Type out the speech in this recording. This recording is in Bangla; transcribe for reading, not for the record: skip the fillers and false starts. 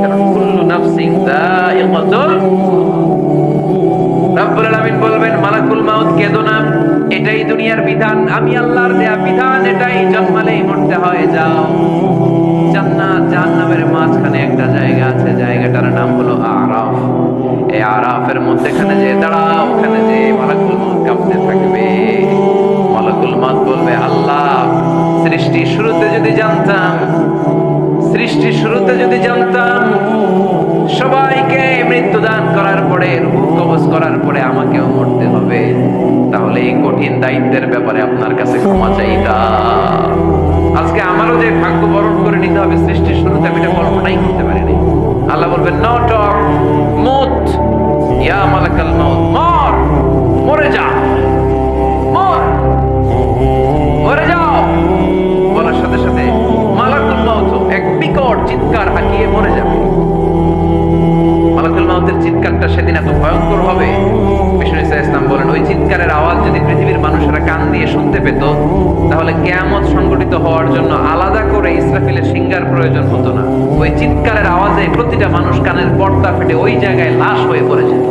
কারণ কুল্লু নাফসিন যায়িকাতুল রব্বুল আলামিন বলবেন মালাকুল মাউত কেঁদো না, এটাই দুনিয়ার বিধান, আমি আল্লাহর দেয়া বিধান, এটাই জন্মালেই মরতে হয়। যাও, জান্নাত জাহান্নামের মাঝখানে একটা জায়গা আছে, জায়গাটার নাম হলো আরাফ। এই আরাফের মধ্যখানে যে দাঁড়াও, ওখানে যে মালাকুল মাউত কাঁপতে থাকবে। মালাকুল মাউত বলবে আল্লাহ, সৃষ্টির শুরুতে যদি জানতাম, সৃষ্টির শুরুতে যদি জানতাম সবাইকে মৃত্যুদান করার পরে, রূহ কবজ করার পরে আমাকেও মরতে হবে, তাহলে এই কঠিন দায়িত্বের ব্যাপারে আপনার কাছে ক্ষমা চাইতাম। আজকে আমারও যে ভাগ্য বরণ করে নিতে হবে সৃষ্টির শুরুতে, আমি এটা কল্পনাই করতে পারিনি। আল্লাহ বলবেন নো টক, মুত ইয়া মালাকাল মাউত, মর, মরে যা, মর, মরে যাও। বলার সাথে সাথে মালাকুল মাউত এক বিকট চিৎকার হাঁকিয়ে মরে যাবে। মালাকুল মাউতের চিৎকারটা সেদিন এত ভয়ঙ্কর হবে, বিষ্ণু ঈসা ইসলাম বলেন ওই চিৎকারের আওয়াজ যদি পৃথিবীর মানুষেরা কান দিয়ে শুনতে পেত, তাহলে কিয়ামত সংগঠিত হওয়ার জন্য আলাদা করে ইসরাফিলের সিংহার প্রয়োজন হতো না। ওই চিৎকারের আওয়াজে প্রতিটা মানুষ কানের পর্দা ফেটে ওই জায়গায় লাশ হয়ে পড়ে যেত।